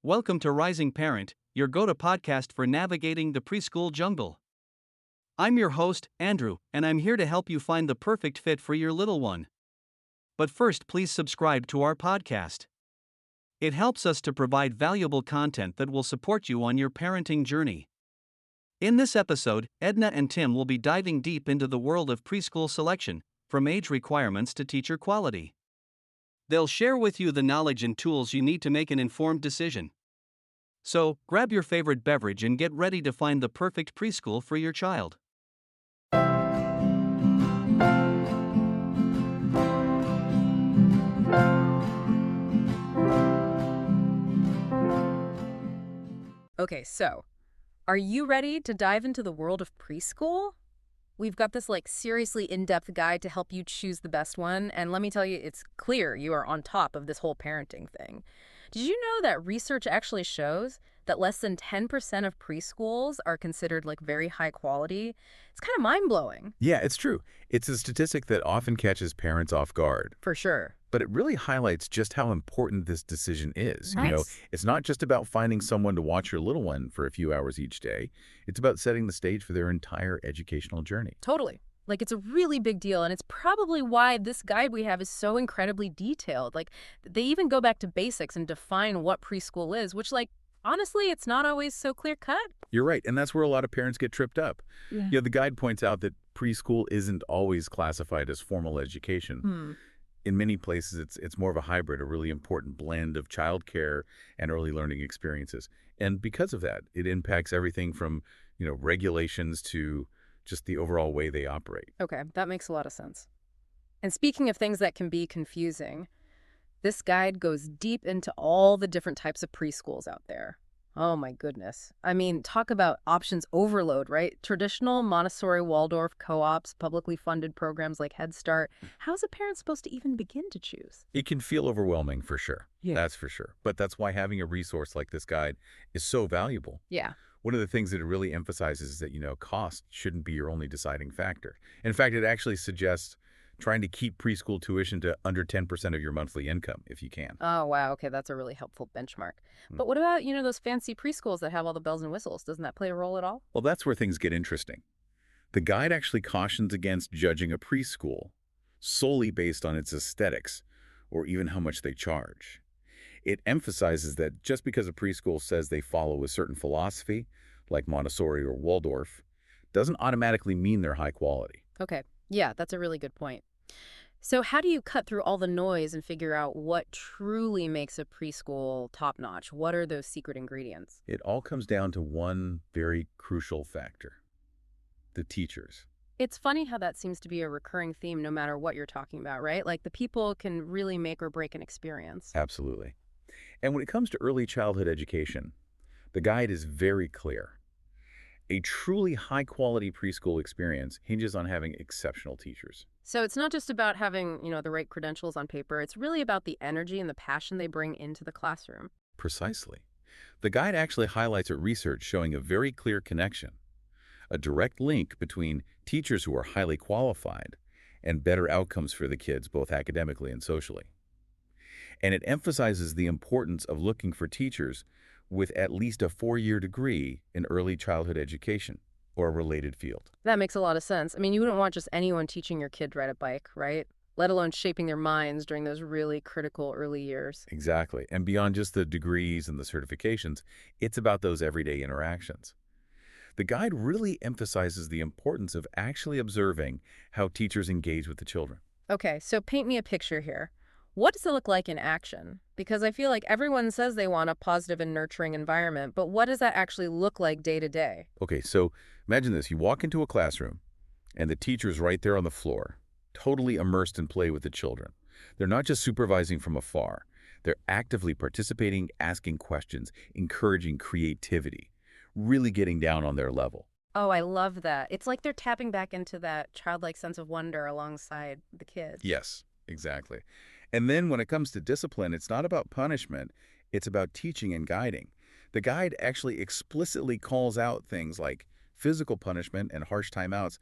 Welcome to Rising Parent, your go-to podcast for navigating the preschool jungle. I'm your host, Andrew, and I'm here to help you find the perfect fit for your little one. But first, please subscribe to our podcast. It helps us to provide valuable content that will support you on your parenting journey. In this episode, Edna and Tim will be diving deep into the world of preschool selection, from age requirements to teacher quality. They'll share with you the knowledge and tools you need to make an informed decision. So, grab your favorite beverage and get ready to find the perfect preschool for your child. Okay, so, are you ready to dive into the world of preschool? We've got this seriously in-depth guide to help you choose the best one, and let me tell you, it's clear you are on top of this whole parenting thing. Did you know that research actually shows that less than 10% of preschools are considered very high quality? It's kind of mind-blowing. Yeah, it's true. It's a statistic that often catches parents off guard. For sure. But it really highlights just how important this decision is. Nice. It's not just about finding someone to watch your little one for a few hours each day. It's about setting the stage for their entire educational journey. Totally. It's a really big deal, and it's probably why this guide we have is so incredibly detailed. They even go back to basics and define what preschool is, which, honestly, it's not always so clear-cut. You're right, and that's where a lot of parents get tripped up. Yeah. The guide points out that preschool isn't always classified as formal education. In many places, it's more of a hybrid, a really important blend of childcare and early learning experiences. And because of that, it impacts everything from, regulations to just the overall way they operate. Okay, that makes a lot of sense. And speaking of things that can be confusing, this guide goes deep into all the different types of preschools out there. Oh my goodness. I mean, talk about options overload, right? Traditional Montessori, Waldorf, co-ops, publicly funded programs like Head Start. How's a parent supposed to even begin to choose? It can feel overwhelming for sure. Yeah. That's for sure. But that's why having a resource like this guide is so valuable. Yeah. One of the things that it really emphasizes is that, cost shouldn't be your only deciding factor. In fact, it actually suggests trying to keep preschool tuition to under 10% of your monthly income, if you can. Oh, wow. Okay, that's a really helpful benchmark. But what about, those fancy preschools that have all the bells and whistles? Doesn't that play a role at all? Well, that's where things get interesting. The guide actually cautions against judging a preschool solely based on its aesthetics or even how much they charge. It emphasizes that just because a preschool says they follow a certain philosophy, like Montessori or Waldorf, doesn't automatically mean they're high quality. Okay. Yeah, that's a really good point. So how do you cut through all the noise and figure out what truly makes a preschool top-notch? What are those secret ingredients? It all comes down to one very crucial factor: the teachers. It's funny how that seems to be a recurring theme no matter what you're talking about, right? The people can really make or break an experience. Absolutely. And when it comes to early childhood education, the guide is very clear. A truly high-quality preschool experience hinges on having exceptional teachers. So it's not just about having, the right credentials on paper. It's really about the energy and the passion they bring into the classroom. Precisely. The guide actually highlights a research showing a very clear connection, a direct link between teachers who are highly qualified and better outcomes for the kids, both academically and socially. And it emphasizes the importance of looking for teachers with at least a 4-year degree in early childhood education or a related field. That makes a lot of sense. I mean, you wouldn't want just anyone teaching your kid to ride a bike, right? Let alone shaping their minds during those really critical early years. Exactly. And beyond just the degrees and the certifications, it's about those everyday interactions. The guide really emphasizes the importance of actually observing how teachers engage with the children. Okay, so paint me a picture here. What does it look like in action? Because I feel like everyone says they want a positive and nurturing environment, but what does that actually look like day to day? Okay, so imagine this. You walk into a classroom, and the teacher's right there on the floor, totally immersed in play with the children. They're not just supervising from afar. They're actively participating, asking questions, encouraging creativity, really getting down on their level. Oh, I love that. It's like they're tapping back into that childlike sense of wonder alongside the kids. Yes, exactly. And then when it comes to discipline, it's not about punishment, it's about teaching and guiding. The guide actually explicitly calls out things like physical punishment and harsh timeouts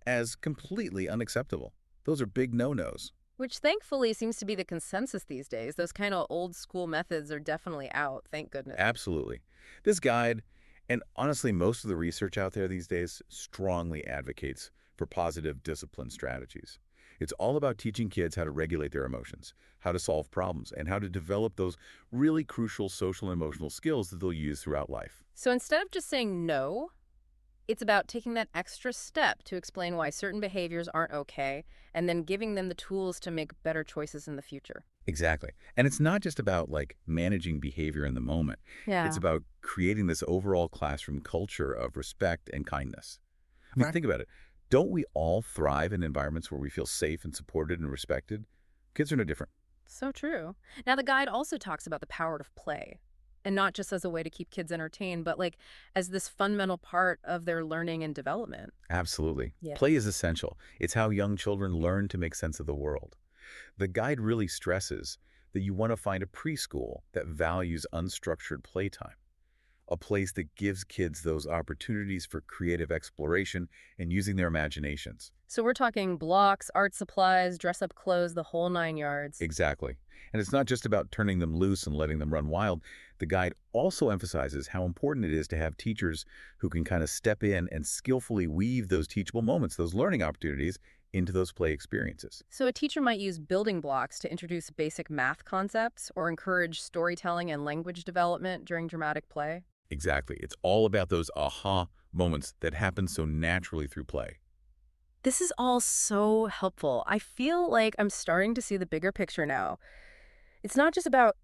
as completely unacceptable. Those are big no-nos. Which thankfully seems to be the consensus these days. Those kind of old school methods are definitely out, thank goodness. Absolutely. This guide, and honestly most of the research out there these days, strongly advocates for positive discipline strategies. It's all about teaching kids how to regulate their emotions, how to solve problems, and how to develop those really crucial social and emotional skills that they'll use throughout life. So instead of just saying no, it's about taking that extra step to explain why certain behaviors aren't okay and then giving them the tools to make better choices in the future. Exactly. And it's not just about like managing behavior in the moment. It's Yeah. about creating this overall classroom culture of respect and kindness. I mean, Right. think about it. Don't we all thrive in environments where we feel safe and supported and respected? Kids are no different. So true. Now, the guide also talks about the power of play. And not just as a way to keep kids entertained, but like as this fundamental part of their learning and development. Absolutely. Yeah. Play is essential. It's how young children learn to make sense of the world. The guide really stresses that you want to find a preschool that values unstructured playtime, a place that gives kids those opportunities for creative exploration and using their imaginations. So we're talking blocks, art supplies, dress-up clothes, the whole 9 yards. Exactly. And it's not just about turning them loose and letting them run wild. The guide also emphasizes how important it is to have teachers who can kind of step in and skillfully weave those teachable moments, those learning opportunities, into those play experiences. So a teacher might use building blocks to introduce basic math concepts or encourage storytelling and language development during dramatic play. Exactly. It's all about those aha moments that happen so naturally through play. This is all so helpful. I feel like I'm starting to see the bigger picture now. It's not just about,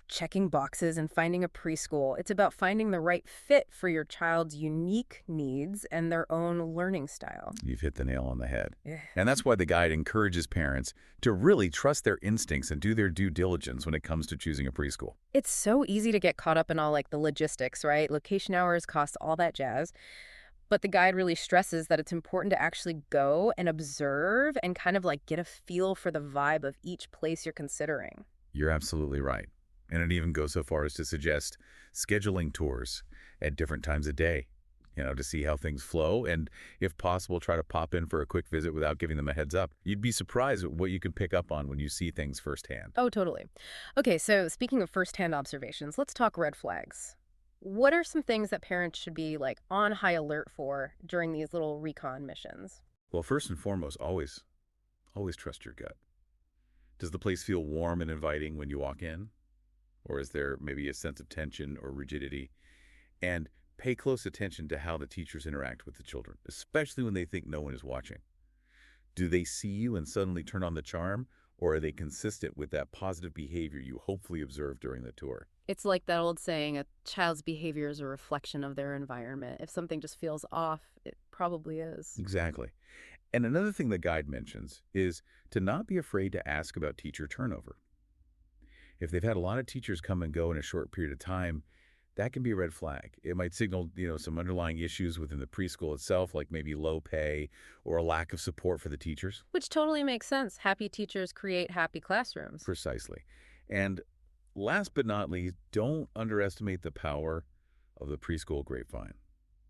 checking boxes and finding a preschool. It's about finding the right fit for your child's unique needs and their own learning style. You've hit the nail on the head. Yeah. And that's why the guide encourages parents to really trust their instincts and do their due diligence when it comes to choosing a preschool. It's so easy to get caught up in all like the logistics, right? Location hours, cost, all that jazz. But the guide really stresses that it's important to actually go and observe and kind of like get a feel for the vibe of each place you're considering. You're absolutely right. And it even goes so far as to suggest scheduling tours at different times of day, to see how things flow and, if possible, try to pop in for a quick visit without giving them a heads up. You'd be surprised at what you can pick up on when you see things firsthand. Oh, totally. Okay, so speaking of firsthand observations, let's talk red flags. What are some things that parents should be like on high alert for during these little recon missions? Well, first and foremost, always trust your gut. Does the place feel warm and inviting when you walk in? Or is there maybe a sense of tension or rigidity? And pay close attention to how the teachers interact with the children, especially when they think no one is watching. Do they see you and suddenly turn on the charm, or are they consistent with that positive behavior you hopefully observed during the tour? It's like that old saying, a child's behavior is a reflection of their environment. If something just feels off, it probably is. Exactly. And another thing the guide mentions is to not be afraid to ask about teacher turnover. If they've had a lot of teachers come and go in a short period of time, that can be a red flag. It might signal, some underlying issues within the preschool itself, like maybe low pay or a lack of support for the teachers. Which totally makes sense. Happy teachers create happy classrooms. Precisely. And last but not least, don't underestimate the power of the preschool grapevine.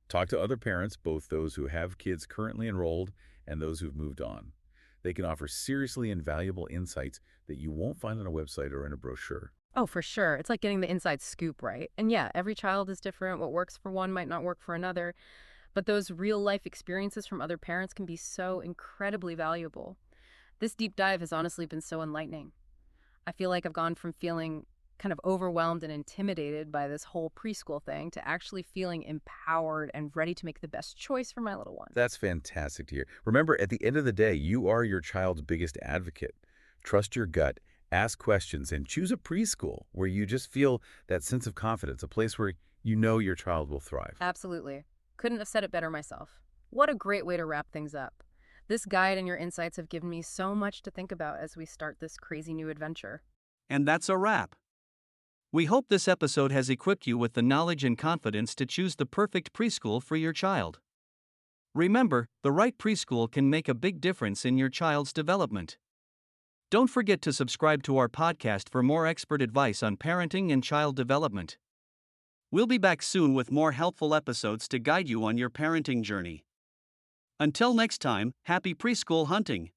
Talk to other parents, both those who have kids currently enrolled and those who've moved on. They can offer seriously invaluable insights that you won't find on a website or in a brochure. Oh, for sure. It's like getting the inside scoop, right? And yeah, every child is different. What works for one might not work for another. But those real life experiences from other parents can be so incredibly valuable. This deep dive has honestly been so enlightening. I feel like I've gone from feeling kind of overwhelmed and intimidated by this whole preschool thing to actually feeling empowered and ready to make the best choice for my little one. That's fantastic to hear. Remember, at the end of the day, you are your child's biggest advocate. Trust your gut, ask questions, and choose a preschool where you just feel that sense of confidence, a place where you know your child will thrive. Absolutely. Couldn't have said it better myself. What a great way to wrap things up. This guide and your insights have given me so much to think about as we start this crazy new adventure. And that's a wrap. We hope this episode has equipped you with the knowledge and confidence to choose the perfect preschool for your child. Remember, the right preschool can make a big difference in your child's development. Don't forget to subscribe to our podcast for more expert advice on parenting and child development. We'll be back soon with more helpful episodes to guide you on your parenting journey. Until next time, happy preschool hunting!